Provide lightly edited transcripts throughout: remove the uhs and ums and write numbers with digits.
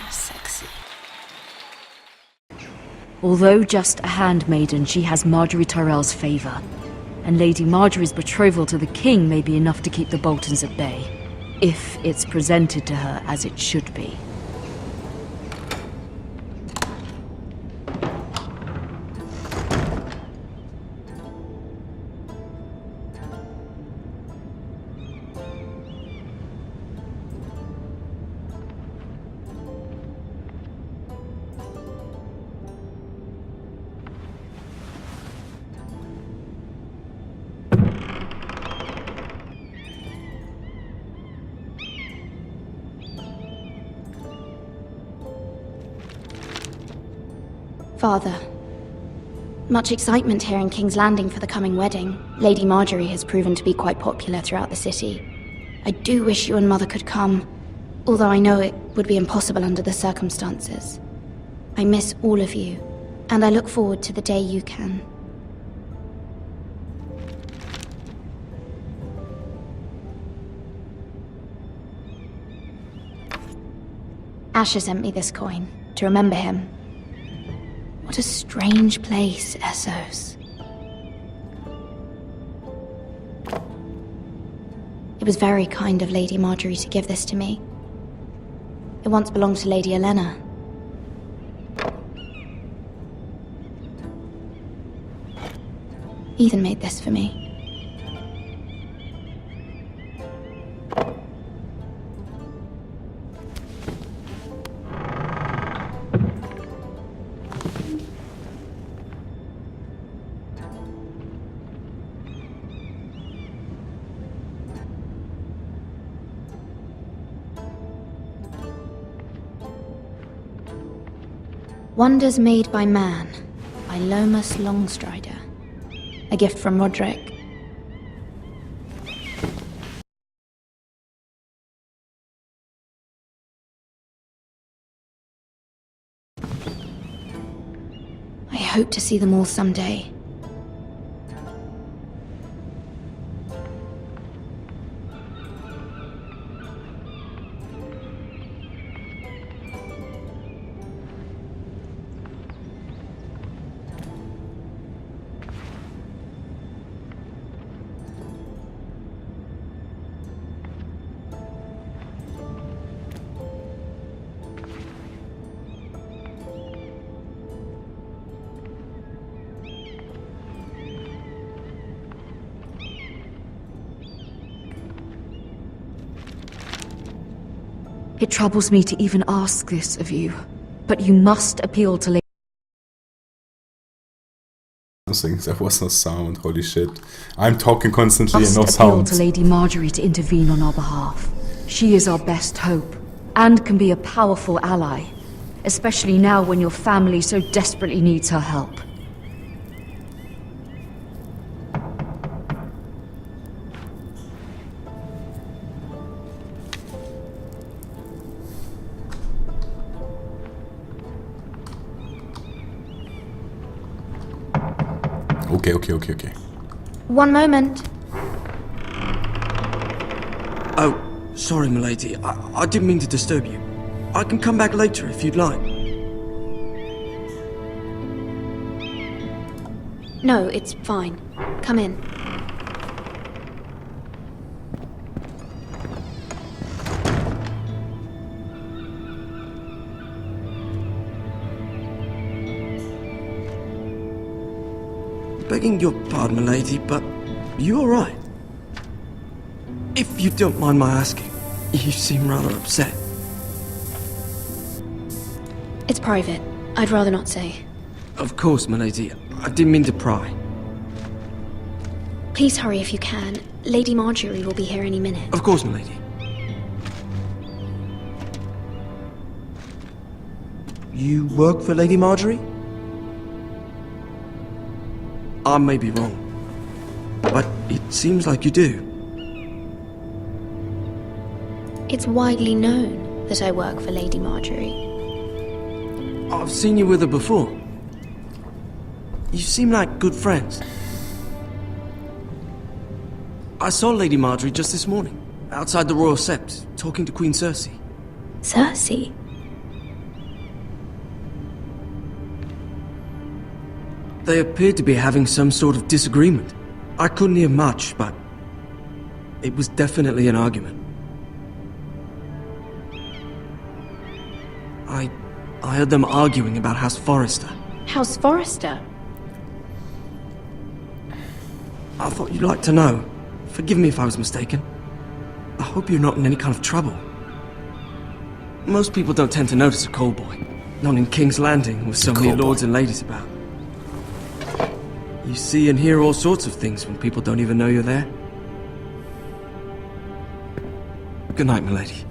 Sexy. Although just a handmaiden, she has Marjorie Tyrell's favor. And Lady Marjorie's betrothal to the king may be enough to keep the Boltons at bay, if it's presented to her as it should be. Father. Much excitement here in King's Landing for the coming wedding. Lady Marjorie has proven to be quite popular throughout the city. I do wish you and Mother could come, although I know it would be impossible under the circumstances. I miss all of you, and I look forward to the day you can. Asher sent me this coin, to remember him. What a strange place, Essos. It was very kind of Lady Marjorie to give this to me. It once belonged to Lady Elena. Ethan made this for me. Wonders Made by Man, by Lomas Longstrider. A gift from Roderick. I hope to see them all someday. It troubles me to even ask this of you, but you must appeal to Lady... I think there was no sound, holy shit. I'm talking constantly and no Must appeal sound. to Lady Marjorie to intervene on our behalf. She is our best hope, and can be a powerful ally, especially now when your family so desperately needs her help. Okay. One moment. Oh, sorry, milady. I didn't mean to disturb you. I can come back later if you'd like. No, it's fine. Come in. Begging your pardon, milady, but you alright? If you don't mind my asking, you seem rather upset. It's private. I'd rather not say. Of course, milady. I didn't mean to pry. Please hurry if you can. Lady Marjorie will be here any minute. Of course, milady. You work for Lady Marjorie? I may be wrong, but it seems like you do. It's widely known that I work for Lady Marjorie. I've seen you with her before. You seem like good friends. I saw Lady Marjorie just this morning, outside the Royal Sept, talking to Queen Cersei. Cersei? They appeared to be having some sort of disagreement. I couldn't hear much, but it was definitely an argument. I heard them arguing about House Forrester. House Forrester? I thought you'd like to know. Forgive me if I was mistaken. I hope you're not in any kind of trouble. Most people don't tend to notice a call boy. Not in King's Landing with so many lords and ladies about. You see and hear all sorts of things when people don't even know you're there. Good night, milady.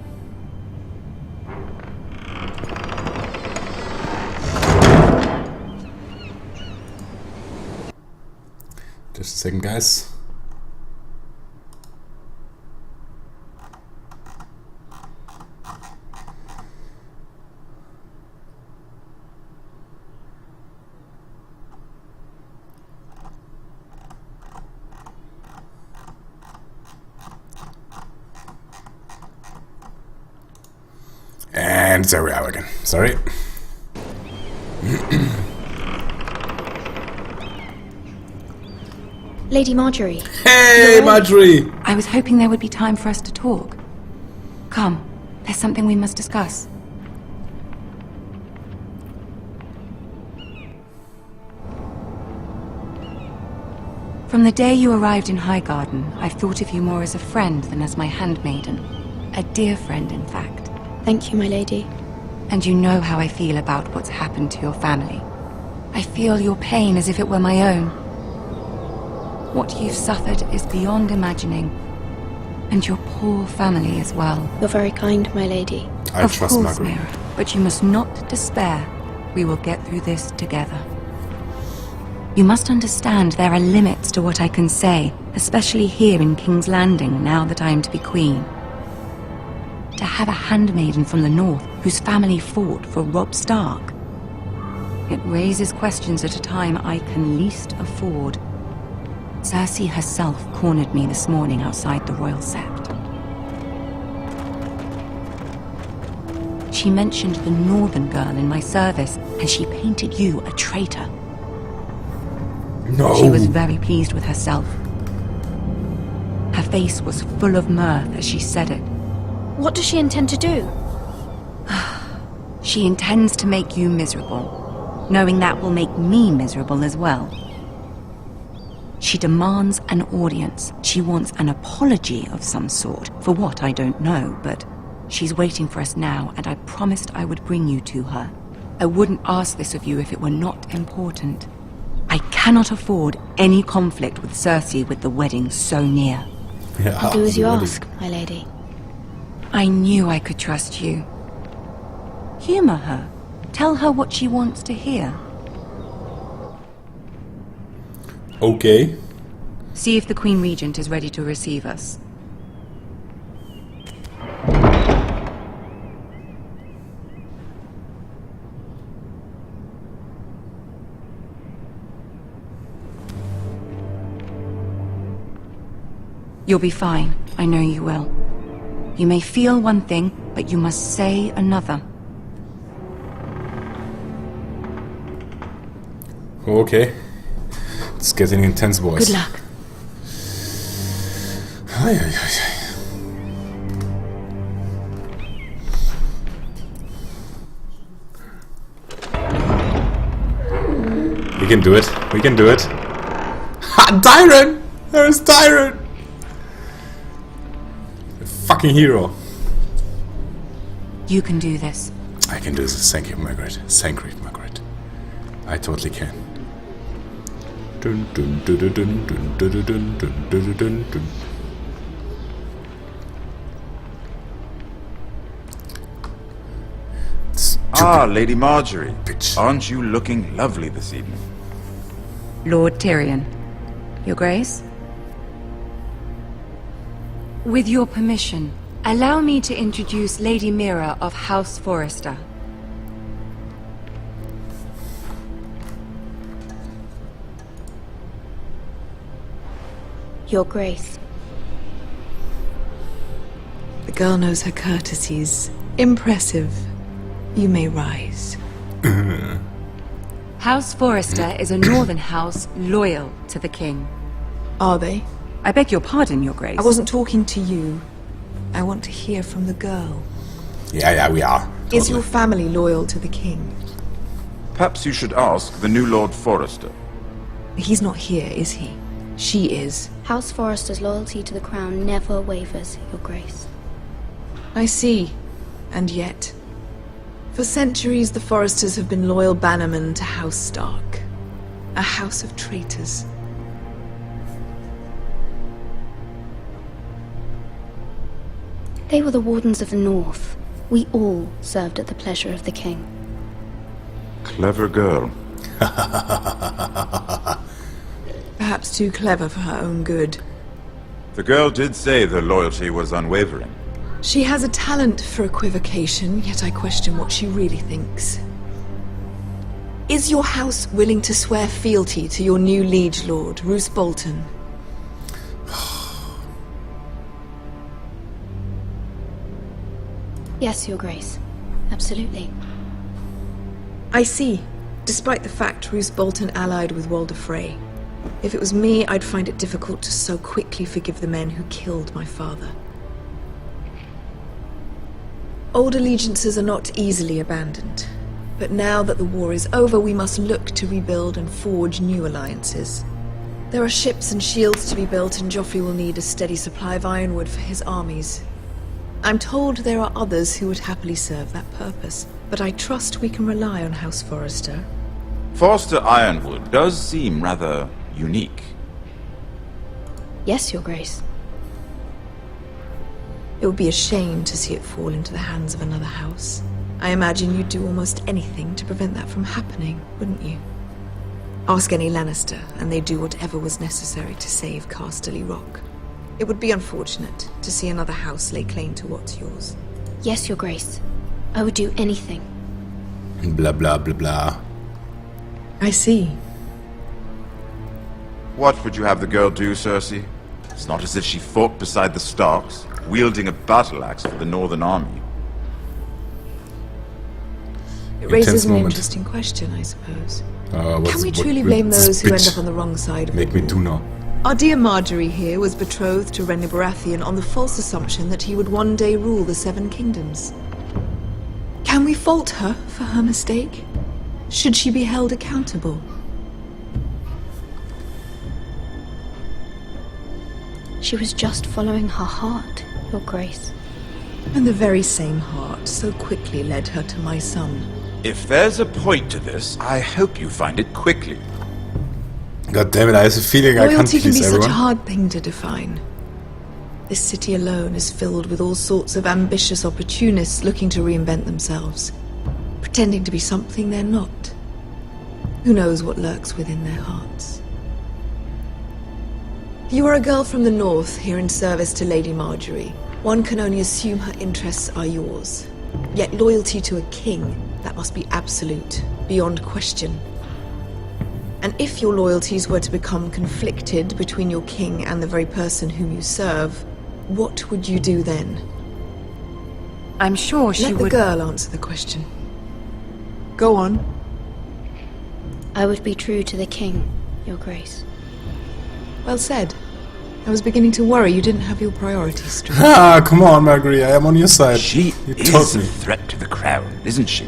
Just a second, guys. And there we are again. Sorry. Lady Marjorie. Hey, Marjorie! I was hoping there would be time for us to talk. Come, there's something we must discuss. From the day you arrived in Highgarden, I've thought of you more as a friend than as my handmaiden. A dear friend, in fact. Thank you, my lady. And you know how I feel about what's happened to your family. I feel your pain as if it were my own. What you've suffered is beyond imagining. And your poor family as well. You're very kind, my lady. I Of trust course, Margaret. Mira, but you must not despair. We will get through this together. You must understand there are limits to what I can say, especially here in King's Landing, now that I am to be queen. To have a handmaiden from the north whose family fought for Robb Stark. It raises questions at a time I can least afford. Cersei herself cornered me this morning outside the Royal Sept. She mentioned the northern girl in my service, and she painted you a traitor. No. She was very pleased with herself. Her face was full of mirth as she said it. What does she intend to do? She intends to make you miserable, knowing that will make me miserable as well. She demands an audience. She wants an apology of some sort, for what I don't know, but she's waiting for us now, and I promised I would bring you to her. I wouldn't ask this of you if it were not important. I cannot afford any conflict with Cersei with the wedding so near. Yeah, I'll do as you really. ask, my lady. I knew I could trust you. Humor her. Tell her what she wants to hear. Okay. See if the Queen Regent is ready to receive us. You'll be fine. I know you will. You may feel one thing, but you must say another. Okay. It's getting intense, boys. Good luck. Ay, ay, ay, ay. We can do it. We can do it. Ha! Tyron! There's Tyron! A fucking hero. You can do this. I can do this. Thank you, Margaret. Thank you, Margaret. I totally can. Dun, dun, dun, dun, dun, dun, dun, dun, dun, dun, dun, dun. Ah, Lady Marjorie. Bitch. Aren't you looking lovely this evening? Lord Tyrion. Your Grace? With your permission, allow me to introduce Lady Mira of House Forrester. Your Grace. The girl knows her courtesies. Impressive. You may rise. House Forrester is a northern house loyal to the king. Are they? I beg your pardon, Your Grace. I wasn't talking to you. I want to hear from the girl. Yeah, we are. Is Totally. your family loyal to the king? Perhaps you should ask the new Lord Forrester. He's not here, is he? She is. House Forrester's loyalty to the crown never wavers, Your Grace. I see. And yet... For centuries, the Forresters have been loyal bannermen to House Stark. A house of traitors. They were the Wardens of the North. We all served at the pleasure of the king. Clever girl. Perhaps too clever for her own good. The girl did say their loyalty was unwavering. She has a talent for equivocation, yet I question what she really thinks. Is your house willing to swear fealty to your new liege lord, Roose Bolton? Yes, Your Grace. Absolutely. I see. Despite the fact Roose Bolton allied with Walder Frey. If it was me, I'd find it difficult to so quickly forgive the men who killed my father. Old allegiances are not easily abandoned. But now that the war is over, we must look to rebuild and forge new alliances. There are ships and shields to be built, and Joffrey will need a steady supply of ironwood for his armies. I'm told there are others who would happily serve that purpose, but I trust we can rely on House Forrester. Forster Ironwood does seem rather unique. Yes, Your Grace. It would be a shame to see it fall into the hands of another house. I imagine you'd do almost anything to prevent that from happening, wouldn't you? Ask any Lannister, and they'd do whatever was necessary to save Casterly Rock. It would be unfortunate to see another house lay claim to what's yours. Yes, Your Grace. I would do anything. Blah, blah, blah, blah. I see. What would you have the girl do, Cersei? It's not as if she fought beside the Starks, wielding a battle axe for the Northern Army. It raises an moment. interesting question, I suppose. What's- Can we what truly will blame this those who end bitch up on the wrong side of Make the me war? do now. Our dear Marjorie here was betrothed to Renly Baratheon on the false assumption that he would one day rule the Seven Kingdoms. Can we fault her for her mistake? Should she be held accountable? She was just following her heart, Your Grace. And the very same heart so quickly led her to my son. If there's a point to this, I hope you find it quickly. God damn it, I have a feeling I can't Loyalty can be please such a everyone. hard thing to define. This city alone is filled with all sorts of ambitious opportunists looking to reinvent themselves, pretending to be something they're not. Who knows what lurks within their hearts? You are a girl from the north here in service to Lady Marjorie. One can only assume her interests are yours. Yet loyalty to a king, that must be absolute, beyond question. And if your loyalties were to become conflicted between your king and the very person whom you serve, what would you do then? I'm sure she Let the would... girl answer the question. Go on. I would be true to the king, Your Grace. Well said. I was beginning to worry you didn't have your priorities straight. Ah, come on, Marguerite, I am on your side. She You is told a me. threat to the crown, isn't she?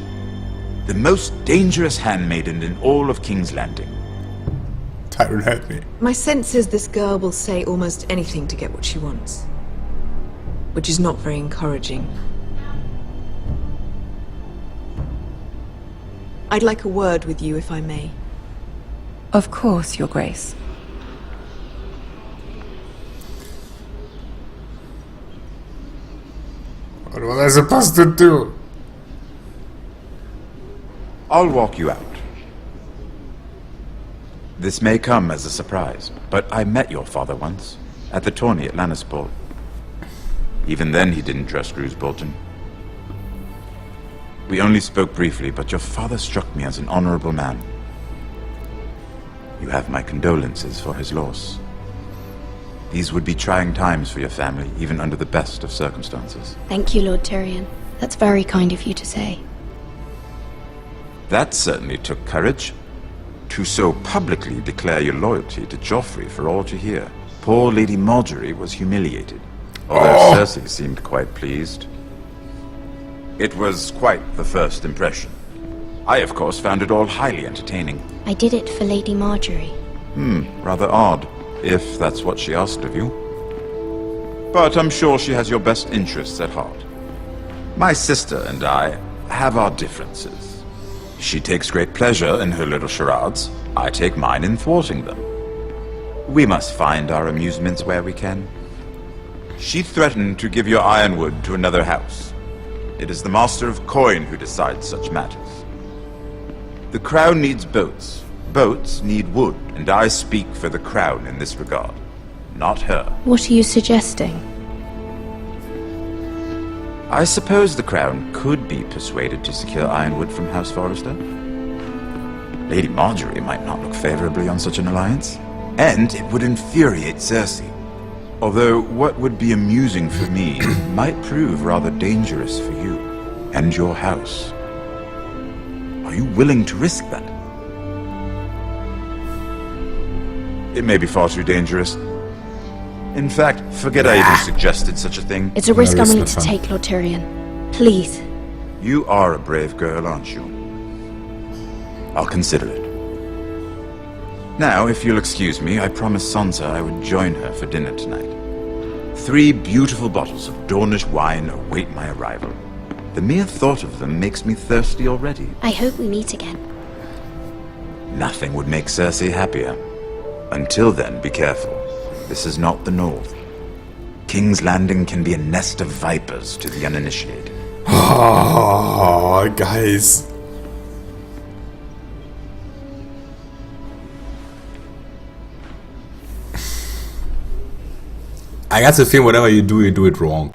The most dangerous handmaiden in all of King's Landing. Tyrone help me. My sense is this girl will say almost anything to get what she wants. Which is not very encouraging. I'd like a word with you, if I may. Of course, Your Grace. What was I supposed to do? I'll walk you out. This may come as a surprise, but I met your father once, at the tourney at Lannisport. Even then he didn't trust Roose Bolton. We only spoke briefly, but your father struck me as an honorable man. You have my condolences for his loss. These would be trying times for your family, even under the best of circumstances. Thank you, Lord Tyrion. That's very kind of you to say. That certainly took courage. to so publicly declare your loyalty to Joffrey for all to hear. Poor Lady Marjorie was humiliated, although Cersei seemed quite pleased. It was quite the first impression. I, of course, found it all highly entertaining. I did it for Lady Marjorie. Rather odd, if that's what she asked of you. But I'm sure she has your best interests at heart. My sister and I have our differences. She takes great pleasure in her little charades. I take mine in thwarting them. We must find our amusements where we can. She threatened to give your ironwood to another house. It is the Master of Coin who decides such matters. The Crown needs boats. Boats need wood, and I speak for the Crown in this regard, not her. What are you suggesting? I suppose the Crown could be persuaded to secure ironwood from House Forrester. Lady Marjorie might not look favorably on such an alliance, and it would infuriate Cersei. Although what would be amusing for me might prove rather dangerous for you and your house. Are you willing to risk that? It may be far too dangerous. In fact, forget I even suggested such a thing. It's a risk I'm willing risk to no fun. take, Lord Tyrion. Please. You are a brave girl, aren't you? I'll consider it. Now, if you'll excuse me, I promised Sansa I would join her for dinner tonight. 3 beautiful bottles of Dornish wine await my arrival. The mere thought of them makes me thirsty already. I hope we meet again. Nothing would make Cersei happier. Until then, be careful. This is not the North. King's Landing can be a nest of vipers to the uninitiated. Oh, guys. I got to feel whatever you do it wrong.